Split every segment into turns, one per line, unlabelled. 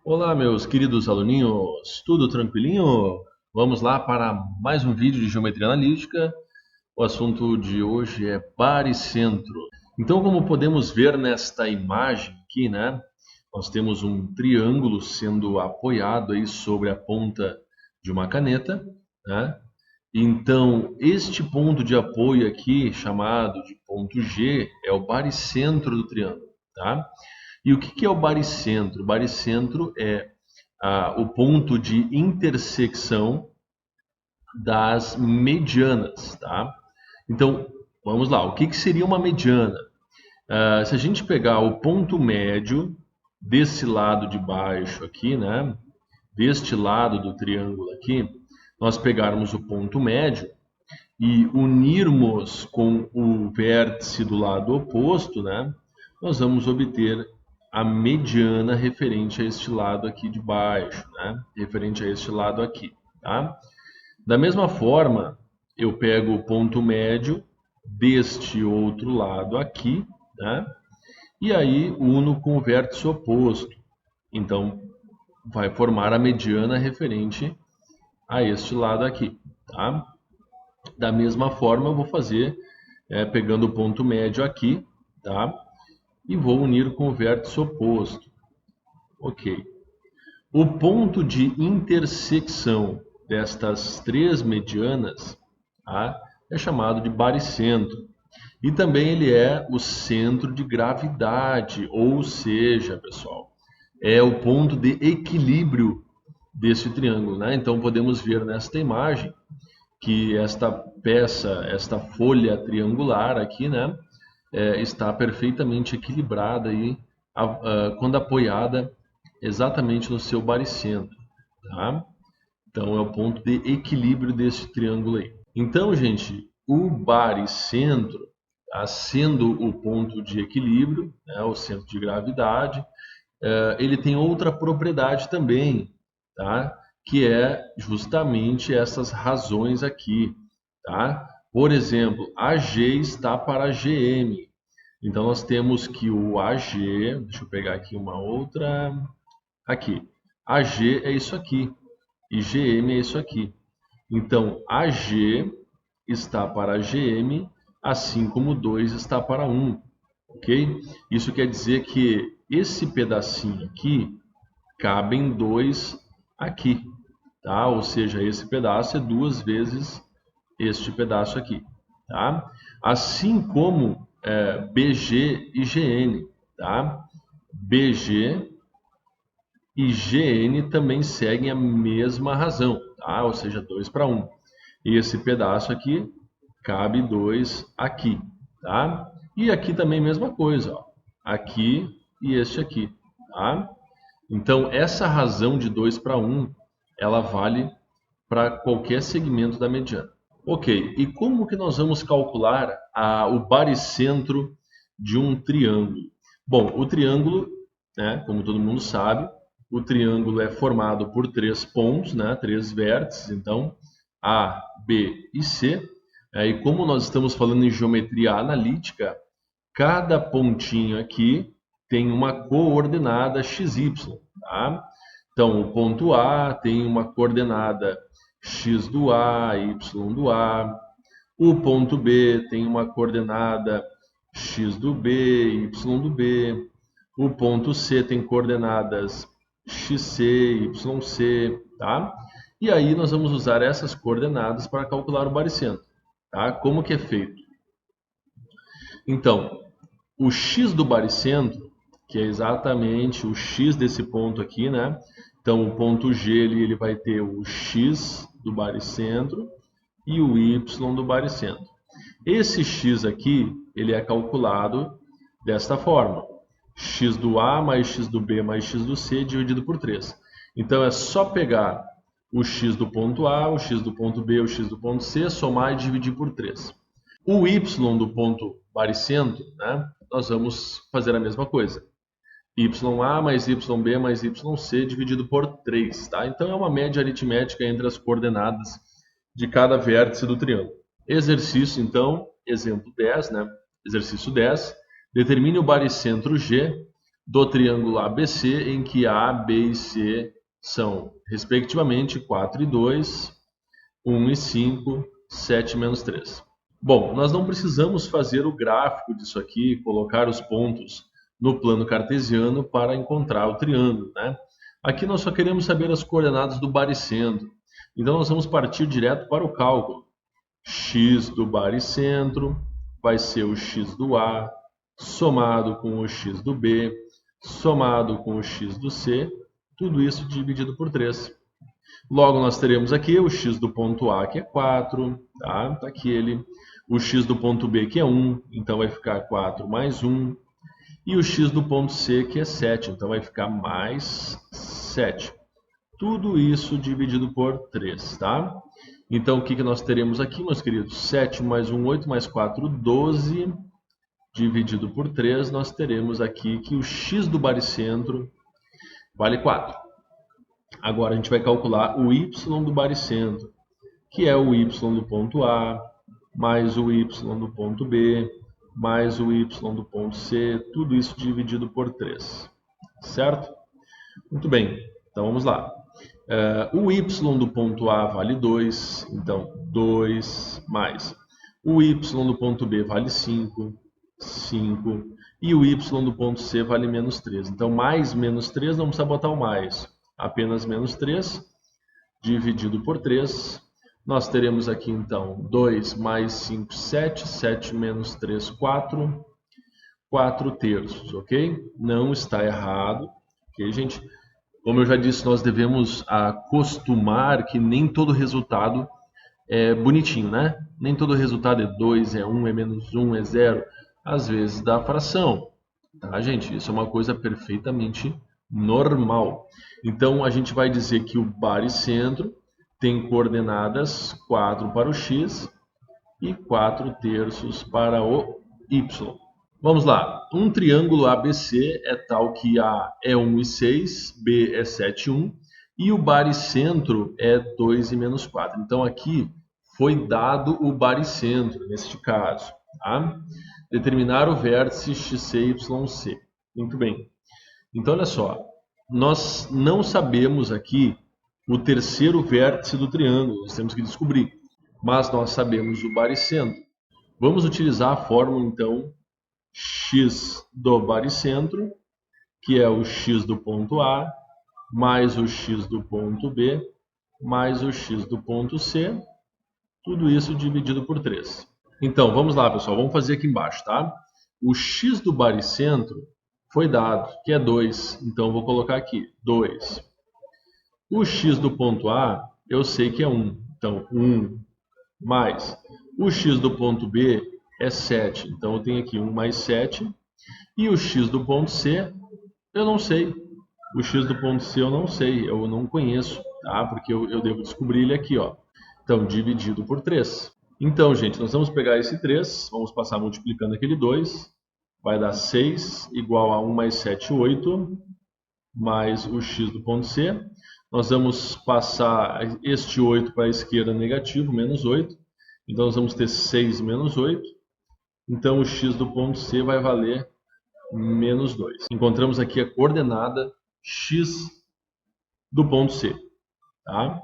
Olá, meus queridos aluninhos, tudo tranquilinho? Vamos lá para mais um vídeo de geometria analítica. O assunto de hoje é baricentro. Então, como podemos ver nesta imagem aqui, né? Nós temos um triângulo sendo apoiado aí sobre a ponta de uma caneta, né? Então, este ponto de apoio aqui, chamado de ponto G, é o baricentro do triângulo, tá? E o que é o baricentro? O baricentro é o ponto de intersecção das medianas, tá? Então, vamos lá. O que seria uma mediana? Se a gente pegar o ponto médio desse lado de baixo aqui, né? Deste lado do triângulo aqui, nós pegarmos o ponto médio e unirmos com o vértice do lado oposto, né? Nós vamos obter a mediana referente a este lado aqui de baixo, né? Referente a este lado aqui, tá? Da mesma forma, eu pego o ponto médio deste outro lado aqui, né? E aí uno com o vértice oposto. Então, vai formar a mediana referente a este lado aqui, tá? Da mesma forma, eu vou fazer pegando o ponto médio aqui, tá? E vou unir com o vértice oposto. Ok. O ponto de intersecção destas três medianas, tá? É chamado de baricentro. E também ele é o centro de gravidade, ou seja, pessoal, é o ponto de equilíbrio desse triângulo, né? Então podemos ver nesta imagem que esta peça, esta folha triangular aqui, né, está perfeitamente equilibrada aí, quando apoiada exatamente no seu baricentro, tá? Então é o ponto de equilíbrio desse triângulo aí. Então, gente, o baricentro, tá, sendo o ponto de equilíbrio, né, o centro de gravidade, ele tem outra propriedade também, tá? Que é justamente essas razões aqui, tá? Por exemplo, AG está para GM. Então nós temos que o AG, deixa eu pegar aqui uma outra, aqui. AG é isso aqui e GM é isso aqui. Então AG está para GM, assim como 2 está para 1, ok? Isso quer dizer que esse pedacinho aqui cabem 2 aqui, tá? Ou seja, esse pedaço é 2 vezes este pedaço aqui, tá? Assim como BG e GN, tá? BG e GN também seguem a mesma razão, tá? Ou seja, 2 para 1. E esse pedaço aqui cabe 2 aqui, tá? E aqui também mesma coisa, ó. Aqui e este aqui, tá? Então, essa razão de 2 para 1, ela vale para qualquer segmento da mediana. Ok, e como que nós vamos calcular o baricentro de um triângulo? Bom, o triângulo, né, como todo mundo sabe, o triângulo é formado por três pontos, né, três vértices, então A, B e C. E como nós estamos falando em geometria analítica, cada pontinho aqui tem uma coordenada XY, tá? Então, o ponto A tem uma coordenada x do A, y do A. O ponto B tem uma coordenada x do B, y do B. O ponto C tem coordenadas xc, yc, tá? E aí nós vamos usar essas coordenadas para calcular o baricentro, tá? Como que é feito? Então, o x do baricentro, que é exatamente o x desse ponto aqui, né? Então, o ponto G ele vai ter o x do baricentro e o y do baricentro. Esse x aqui, ele é calculado desta forma. X do A mais x do B mais x do C dividido por 3. Então, é só pegar o x do ponto A, o x do ponto B, o x do ponto C, somar e dividir por 3. O y do ponto baricentro, né, nós vamos fazer a mesma coisa. YA mais YB mais YC dividido por 3. Tá? Então é uma média aritmética entre as coordenadas de cada vértice do triângulo. Exercício, então, exemplo 10, né? Exercício 10. Determine o baricentro G do triângulo ABC, em que A, B e C são, respectivamente, 4 e 2, 1 e 5, 7 menos 3. Bom, nós não precisamos fazer o gráfico disso aqui, colocar os pontos no plano cartesiano para encontrar o triângulo, né? Aqui nós só queremos saber as coordenadas do baricentro. Então nós vamos partir direto para o cálculo. X do baricentro vai ser o x do A, somado com o x do B, somado com o x do C, tudo isso dividido por 3. Logo, nós teremos aqui o x do ponto A, que é 4, tá? Tá aqui ele. O x do ponto B, que é 1, então vai ficar 4 mais 1. E o x do ponto C, que é 7, então vai ficar mais 7. Tudo isso dividido por 3, tá? Então, o que nós teremos aqui, meus queridos? 7 mais 1, 8, mais 4, 12. Dividido por 3, nós teremos aqui que o x do baricentro vale 4. Agora, a gente vai calcular o y do baricentro, que é o y do ponto A, mais o y do ponto B, mais o y do ponto C, tudo isso dividido por 3, certo? Muito bem, então vamos lá. O y do ponto A vale 2, então 2 mais. O y do ponto B vale 5, 5. E o y do ponto C vale menos 3. Então, mais menos 3, não precisa botar o mais. Apenas menos 3, dividido por 3. Nós teremos aqui, então, 2 mais 5, 7. 7 menos 3, 4. 4 terços, ok? Não está errado, ok, gente? Como eu já disse, nós devemos acostumar que nem todo resultado é bonitinho, né? Nem todo resultado é 2, é 1, é menos 1, é 0. Às vezes dá fração, tá, gente? Isso é uma coisa perfeitamente normal. Então, a gente vai dizer que o baricentro tem coordenadas 4 para o x e 4 terços para o y. Vamos lá. Um triângulo ABC é tal que A é 1 e 6, B é 7 e 1, e o baricentro é 2 e menos 4. Então, aqui foi dado o baricentro, neste caso. Tá? Determinar o vértice XCYC. Muito bem. Então, olha só. Nós não sabemos aqui o terceiro vértice do triângulo. Nós temos que descobrir. Mas nós sabemos o baricentro. Vamos utilizar a fórmula, então, x do baricentro, que é o x do ponto A, mais o x do ponto B, mais o x do ponto C, tudo isso dividido por 3. Então, vamos lá, pessoal, vamos fazer aqui embaixo, tá? O x do baricentro foi dado, que é 2, então eu vou colocar aqui, 2. O x do ponto A, eu sei que é 1, então 1 mais. O x do ponto B é 7, então eu tenho aqui 1 mais 7. E o x do ponto C, eu não sei. O x do ponto C eu não sei, eu não conheço, tá? Porque eu devo descobrir ele aqui, ó. Então, dividido por 3. Então, gente, nós vamos pegar esse 3, vamos passar multiplicando aquele 2. Vai dar 6 igual a 1 mais 7, 8, mais o x do ponto C. Nós vamos passar este 8 para a esquerda negativo, menos 8. Então, nós vamos ter 6 menos 8. Então, o x do ponto C vai valer menos 2. Encontramos aqui a coordenada x do ponto C. Tá?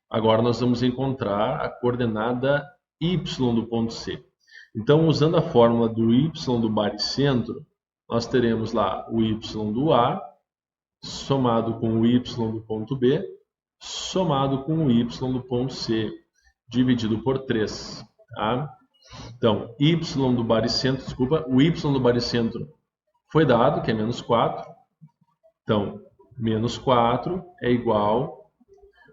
Agora, nós vamos encontrar a coordenada y do ponto C. Então, usando a fórmula do y do baricentro, nós teremos lá o y do A, somado com o y do ponto B, somado com o y do ponto C, dividido por 3. Tá? Então, y do baricentro, o y do baricentro foi dado, que é menos 4. Então, menos 4 é igual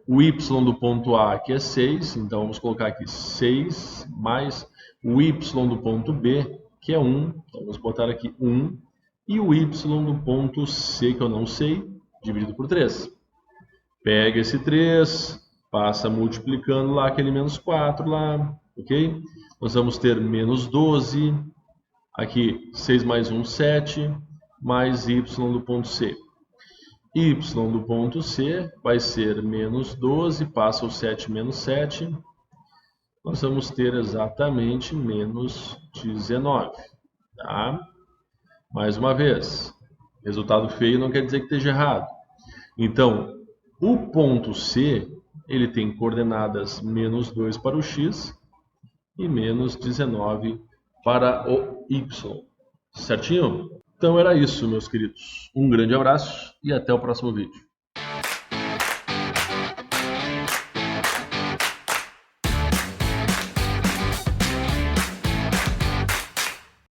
o y do ponto A, que é 6. Então, vamos colocar aqui 6 mais o y do ponto B, que é 1. Então, vamos botar aqui 1. E o y do ponto C, que eu não sei, dividido por 3. Pega esse 3, passa multiplicando lá aquele menos 4 lá, ok? Nós vamos ter menos 12. Aqui, 6 mais 1, 7, mais y do ponto C. Y do ponto C vai ser menos 12, passa o 7 menos 7. Nós vamos ter exatamente menos 19. Tá? Mais uma vez, Resultado feio não quer dizer que esteja errado. Então, o ponto C, ele tem coordenadas menos 2 para o x e menos 19 para o y. Certinho? Então era isso, meus queridos. Um grande abraço e até o próximo vídeo.